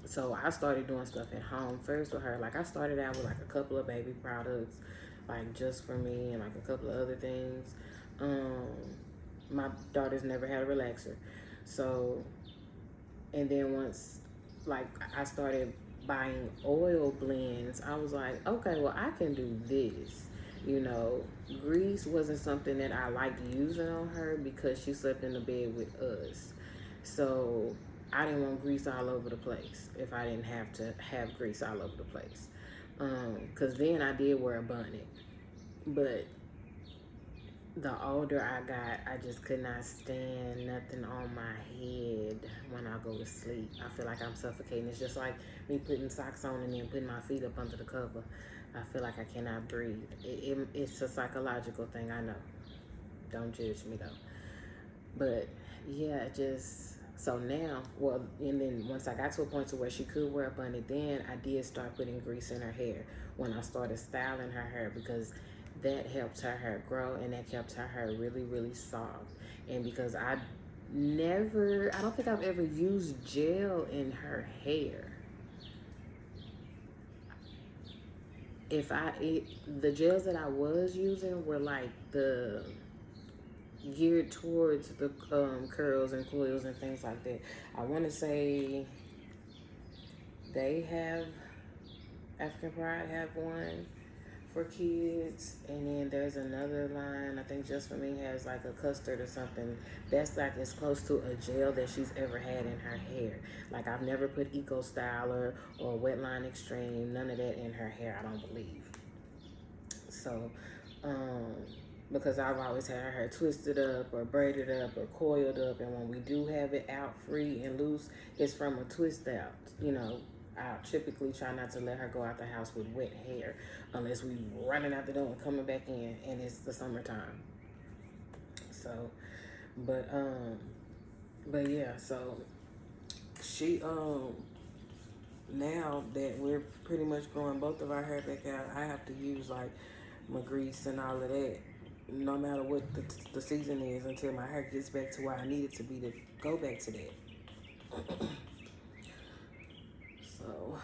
So I started doing stuff at home first with her. Like I started out with like a couple of baby products, like just for me, and like a couple of other things. My daughter's never had a relaxer. So, and then once like I started buying oil blends, I was like, okay, well I can do this. You know, grease wasn't something that I liked using on her because she slept in the bed with us. So I didn't want grease all over the place if I didn't have to have grease all over the place. Because then I did wear a bonnet. But the older I got, I just could not stand nothing on my head when I go to sleep. I feel like I'm suffocating. It's just like me putting socks on and then putting my feet up under the cover. I feel like I cannot breathe. It's a psychological thing, I know. Don't judge me though. But yeah, just so now, well, and then once I got to a point to where she could wear a bonnet, then I did start putting grease in her hair when I started styling her hair, because that helped her hair grow and that kept her hair really, really soft. And because I don't think I've ever used gel in her hair. The gels that I was using were like geared towards the curls and coils and things like that. I want to say they have, African Pride have one for kids, and then there's another line, I think Just For Me has like a custard or something that's like as close to a gel that she's ever had in her hair. Like I've never put Eco Styler or Wetline Extreme, none of that in her hair, I don't believe. So because I've always had her hair twisted up or braided up or coiled up, and when we do have it out free and loose, it's from a twist out. You know, I typically try not to let her go out the house with wet hair unless we running out the door and coming back in and it's the summertime. So, but yeah, so she now that we're pretty much growing both of our hair back out, I have to use like my grease and all of that, no matter what the season is, until my hair gets back to where I need it to be to go back to that. So,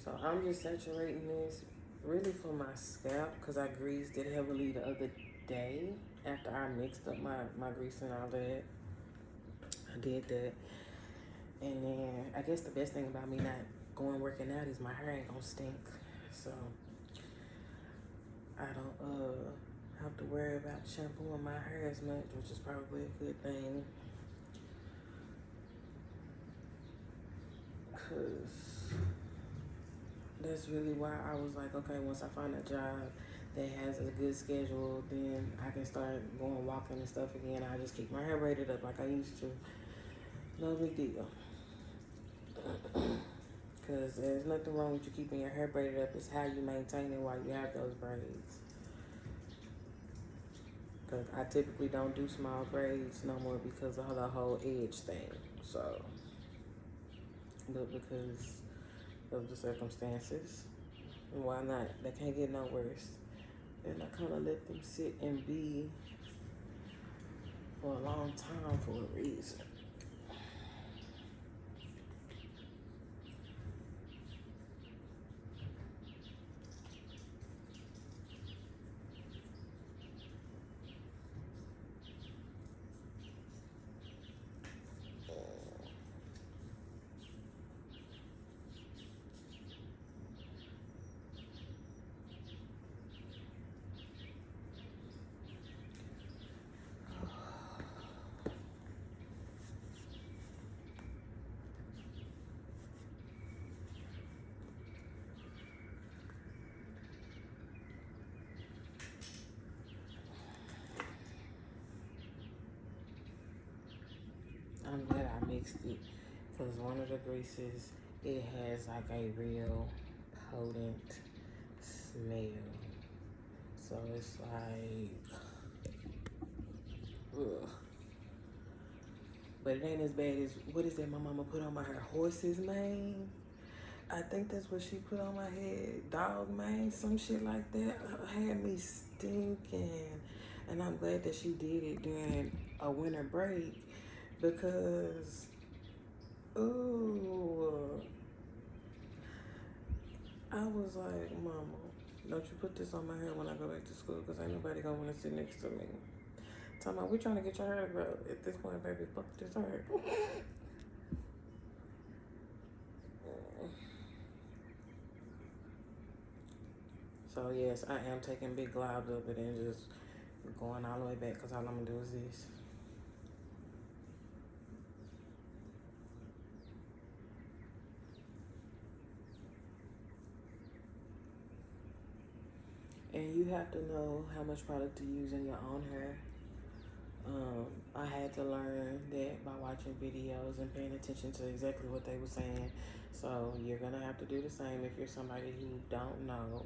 so I'm just saturating this really for my scalp because I greased it heavily the other day. after I mixed up my grease and all that. I did that. And then I guess the best thing about me not going working out is my hair ain't gonna stink. So I don't have to worry about shampooing my hair as much, which is probably a good thing. Cause that's really why I was like, okay, once I find a job that has a good schedule, then I can start going walking and stuff again. I just keep my hair braided up like I used to. No big deal. Because there's nothing wrong with you keeping your hair braided up. It's how you maintain it while you have those braids. Because I typically don't do small braids no more because of the whole edge thing. So, but because of the circumstances, why not? They can't get no worse. And I kind of let them sit and be for a long time for a reason. I'm glad I mixed it because one of the greases, it has like a real potent smell. So it's like, ugh. But it ain't as bad as, what is that my mama put on my hair? Horse's mane? I think that's what she put on my head. Dog mane, some shit like that. Had me stinking. And I'm glad that she did it during a winter break because, ooh, I was like, Mama, don't you put this on my hair when I go back to school because ain't nobody gonna want to sit next to me. Talking about, we trying to get your hair to grow. At this point, baby, fuck this hair. So, yes, I am taking big globs of it and just going all the way back because all I'm going to do is this. And you have to know how much product to use in your own hair. I had to learn that by watching videos and paying attention to exactly what they were saying. So you're going to have to do the same if you're somebody who don't know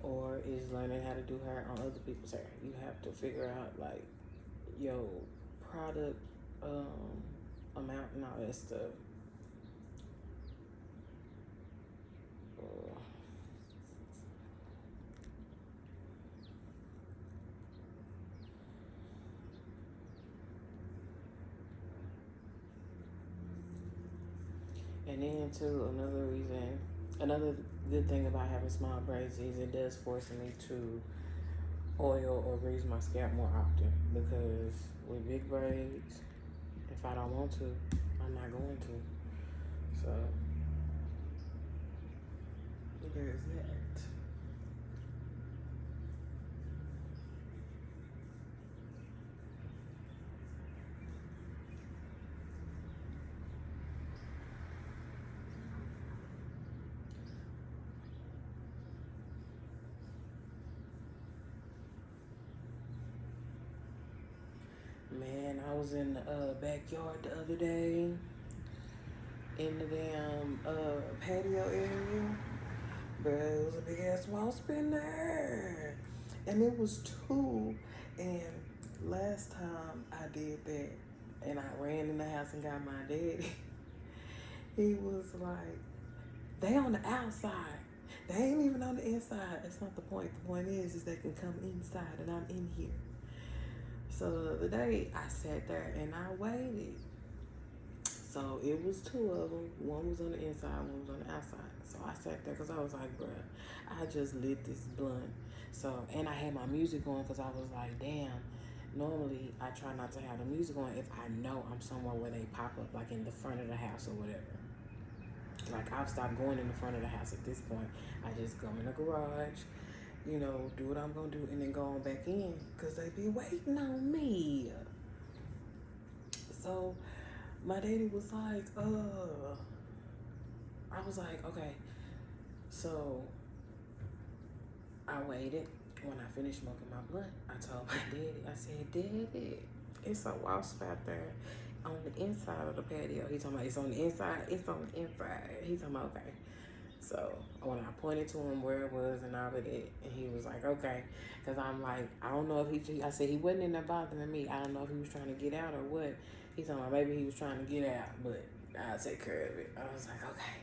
or is learning how to do hair on other people's hair. You have to figure out like your product amount and all that stuff. And then too, another good thing about having small braids is it does force me to oil or grease my scalp more often because with big braids, if I don't want to, I'm not going to. So there's that. Man, I was in the backyard the other day in the damn patio area. But it was a big ass wasp in there. And it was two. And last time I did that and I ran in the house and got my daddy, he was like, they on the outside. They ain't even on the inside. That's not the point. The point is they can come inside and I'm in here. So the other day I sat there and I waited. So it was two of them. One was on the inside, one was on the outside. So I sat there because I was like, bruh, I just lit this blunt. So, and I had my music on because I was like, damn, Normally, I try not to have the music on if I know I'm somewhere where they pop up, like in the front of the house or whatever. Like, I've stopped going in the front of the house at this point. I just go in the garage, do what I'm going to do, and then go on back in because they be waiting on me. So, my daddy was like, I was like, okay. So, I waited. When I finished smoking my blunt, I told my daddy, I said, Daddy, it's a wasp out there on the inside of the patio. He talking about it's on the inside. It's on the inside. He talking about okay. So when I pointed to him where it was and all of it, and he was like, okay. Because I'm like, I don't know if I said he wasn't in there bothering me. I don't know if he was trying to get out or what. He talking about maybe he was trying to get out, but I'll take care of it. I was like, okay.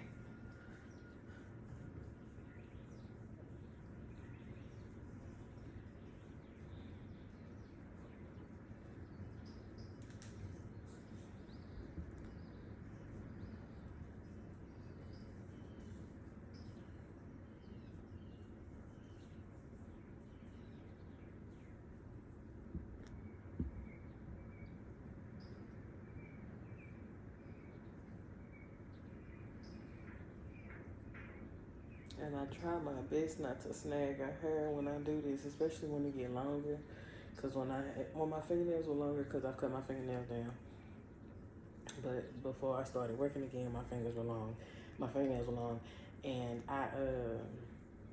And I try my best not to snag her hair when I do this, especially when it get longer. Cause when my fingernails were longer, cause I cut my fingernails down. But before I started working again, my fingers were long. My fingernails were long, and I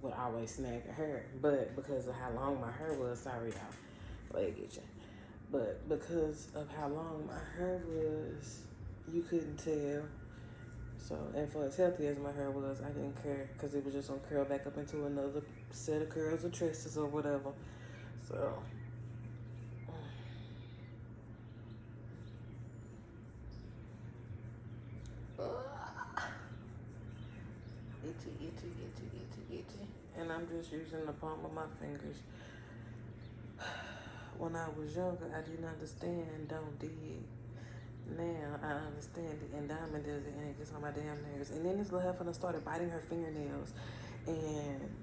would always snag her hair. But because of how long my hair was, sorry y'all, leg itching. But because of how long my hair was, you couldn't tell. So, and for as healthy as my hair was, I didn't care because it was just gonna curl back up into another set of curls or tresses or whatever. So, itchy, itchy, itchy, itchy, itchy. And I'm just using the palm of my fingers. When I was younger, I didn't understand and don't dig. Now I understand it, and Diamond does it, and it gets on my damn nerves. And then this little heifer started biting her fingernails, and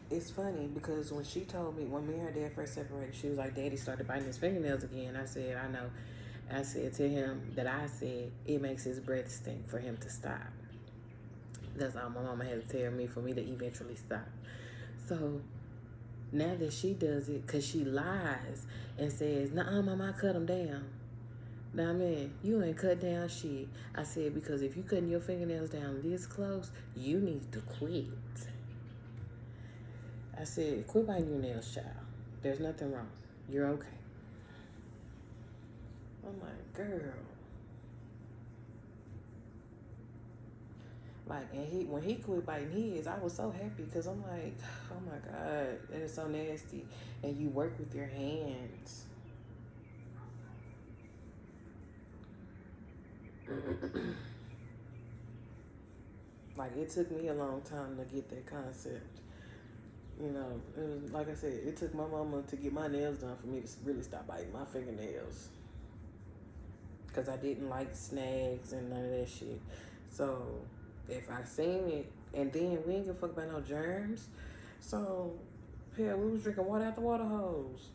it's funny because when she told me, when me and her dad first separated, she was like, Daddy started biting his fingernails again. I said, I know. I said to him that I said it makes his breath stink for him to stop. That's all my mama had to tell me for me to eventually stop. So now that she does it, because she lies and says, nah, mama, I cut him down. Now, man, you ain't cut down shit. I said, because if you cutting your fingernails down this close, you need to quit. I said, quit biting your nails, child. There's nothing wrong. You're okay. I'm like, girl. Like, and when he quit biting his, I was so happy because I'm like, oh my God, that is so nasty. And you work with your hands. Like, it took me a long time to get that concept. It was like I said, it took my mama to get my nails done for me to really stop biting my fingernails. Because I didn't like snags and none of that shit. So, if I seen it, and then we ain't give a fuck about no germs. So, hell, we was drinking water out the water hose.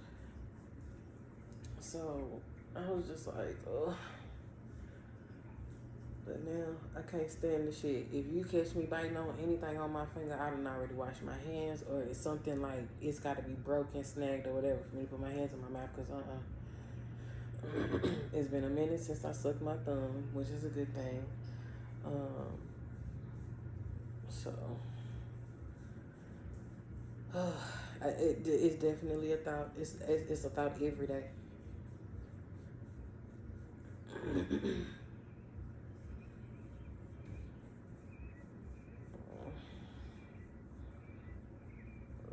So, I was just like, ugh. But now, I can't stand the shit. If you catch me biting on anything on my finger, I done already washed my hands, or it's something like it's got to be broken, snagged, or whatever for me to put my hands in my mouth, because it's been a minute since I sucked my thumb, which is a good thing. So, it's definitely a thought. It's a thought every day.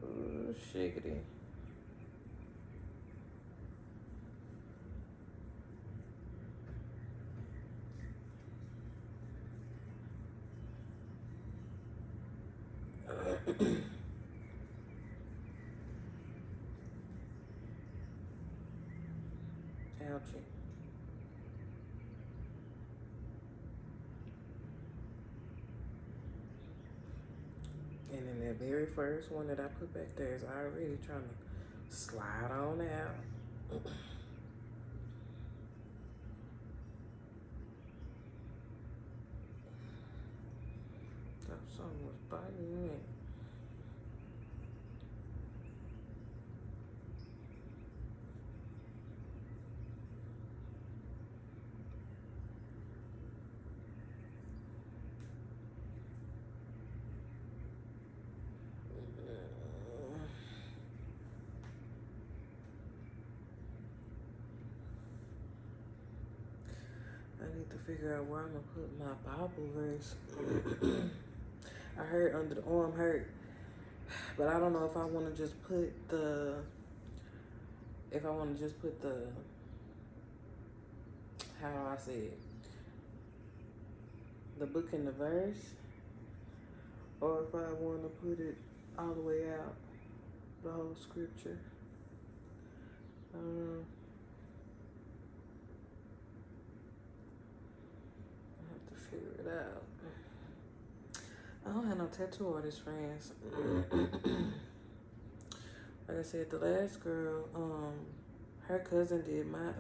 Oh, shiggity. Ouchie. And then that very first one that I put back there is already trying to slide on out. Thought something was biting me. I need to figure out where I'm gonna put my Bible verse. I heard under the arm hurt, but I don't know if I want to just put the. If I want to just put the. How do I say it? The book and the verse, or if I want to put it all the way out, the whole scripture. I don't know. I have to figure it out. I don't have no tattoo artist friends. Like I said, the last girl, her cousin did my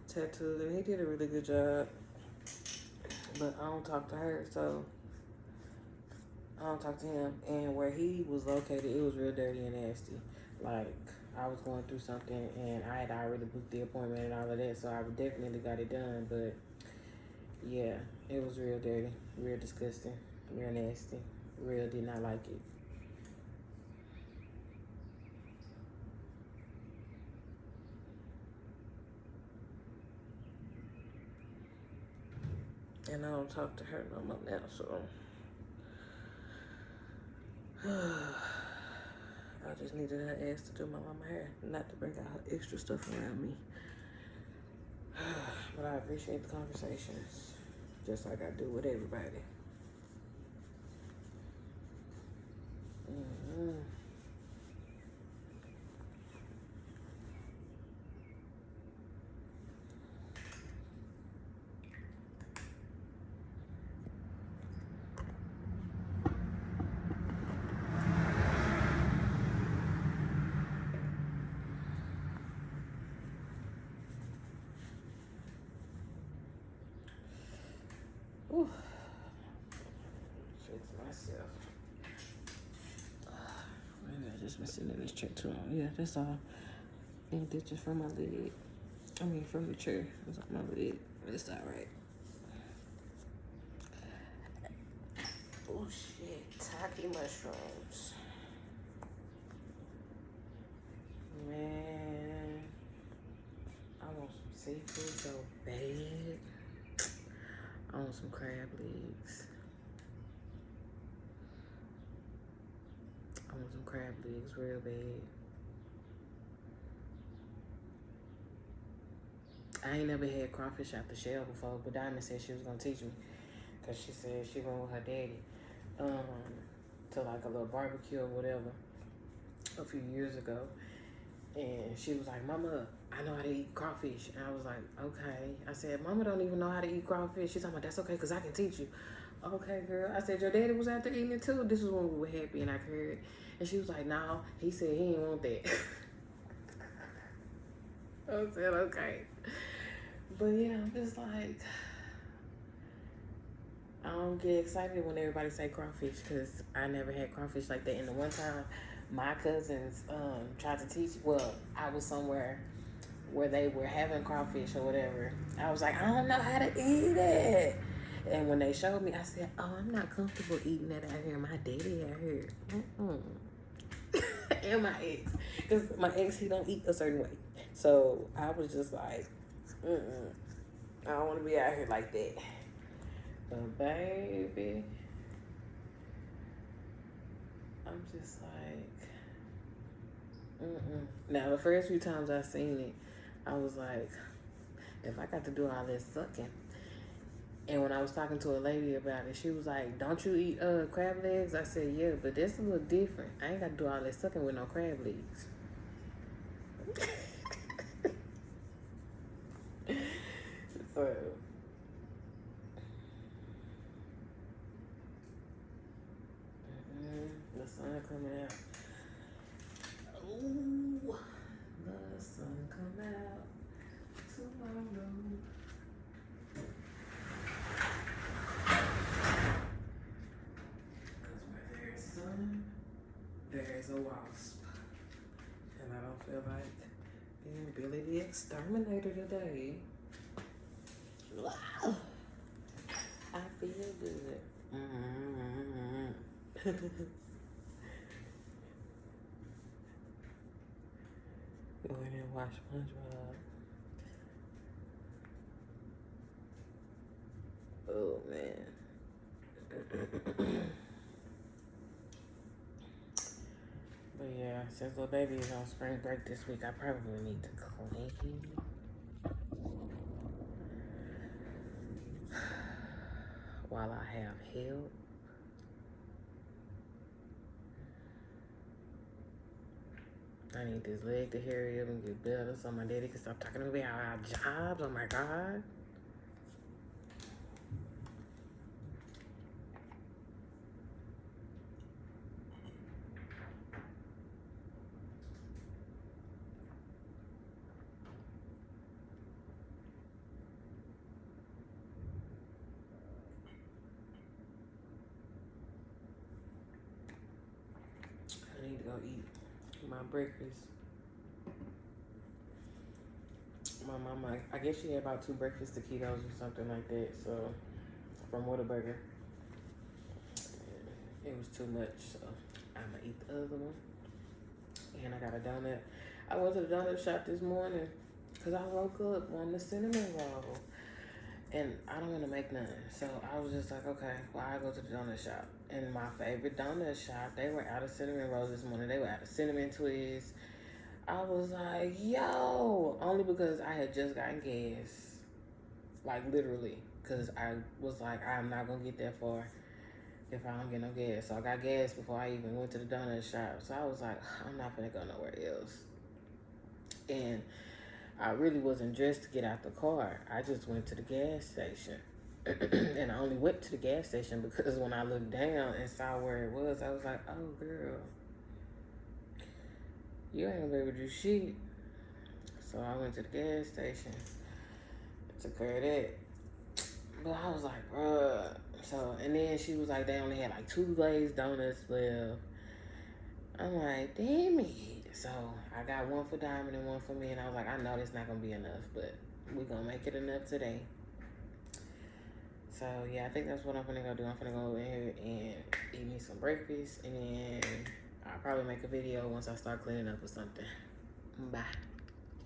tattoos, and he did a really good job. But I don't talk to her, so I don't talk to him. And where he was located, it was real dirty and nasty. Like, I was going through something, and I had already booked the appointment and all of that, so I definitely got it done. But yeah, it was real dirty, real disgusting, real nasty. Real did not like it. And I don't talk to her no more now, so I just needed her ass to do my mama hair, not to bring out her extra stuff around me. But I appreciate the conversations, just like I do with everybody. Mm-hmm. Ooh. Fix myself. Maybe I just been sitting in this chair too long. Yeah, that's all. And ditches from my leg. I mean, from the chair. It's on my leg. It's all right. Oh shit, taki mushrooms. Man, I want some seafood so bad. I want some crab legs. I want some crab legs real bad. I ain't never had crawfish out the shell before, but Diamond said she was gonna teach me. Cause she said she went with her daddy to like a little barbecue or whatever a few years ago. And she was like, Mama, I know how to eat crawfish. And I was like, okay. I said, Mama don't even know how to eat crawfish. She's talking about, that's okay, because I can teach you. Okay, girl. I said, your daddy was out there eating it too? This is when we were happy and I heard. And she was like, no. He said he didn't want that. I said, okay. But yeah, I'm just like, I don't get excited when everybody say crawfish because I never had crawfish like that. And the one time my cousins tried to teach, well, I was somewhere where they were having crawfish or whatever. I was like, I don't know how to eat it. And when they showed me, I said, oh, I'm not comfortable eating that out here. My daddy out here. And my ex. Because my ex, he don't eat a certain way. So I was just like, I don't want to be out here like that. But baby, I'm just like, Now, the first few times I seen it, I was like, if I got to do all this sucking. And when I was talking to a lady about it, she was like, don't you eat crab legs? I said, yeah, but this is a little different. I ain't got to do all that sucking with no crab legs. So, the sun coming out. Ooh, the sun come out tomorrow. as a wasp. And I don't feel like being Billy the Exterminator today. Wow. I feel good. Go ahead and watch SpongeBob. Oh man. But yeah, since little baby is on spring break this week, I probably need to clean while I have help. I need this leg to hurry up and get better so my daddy can stop talking to me about our jobs. Oh my God. I need to go eat my breakfast. My mama, I guess she had about 2 breakfast taquitos or something like that. So from Whataburger, it was too much. So I'm gonna eat the other one. And I got a donut. I went to the donut shop this morning because I woke up on the cinnamon roll. And I don't want to make none. So I was just like, okay, well, I go to the donut shop. And my favorite donut shop, they were out of cinnamon rolls this morning. They were out of cinnamon twists. I was like, yo, only because I had just gotten gas. Like, literally. Because I was like, I'm not going to get that far if I don't get no gas. So I got gas before I even went to the donut shop. So I was like, I'm not going to go nowhere else. And I really wasn't dressed to get out the car. I just went to the gas station. And I only went to the gas station because when I looked down and saw where it was, I was like, oh, girl, you ain't gonna be able to do shit. So I went to the gas station, took care of that. But I was like, bruh. So, and then she was like, they only had like 2 glazed donuts left. I'm like, damn it. So I got one for Diamond and one for me. And I was like, I know this not going to be enough, but we're going to make it enough today. So, yeah, I think that's what I'm going to go do. I'm going to go over here and eat me some breakfast. And then I'll probably make a video once I start cleaning up or something. Bye.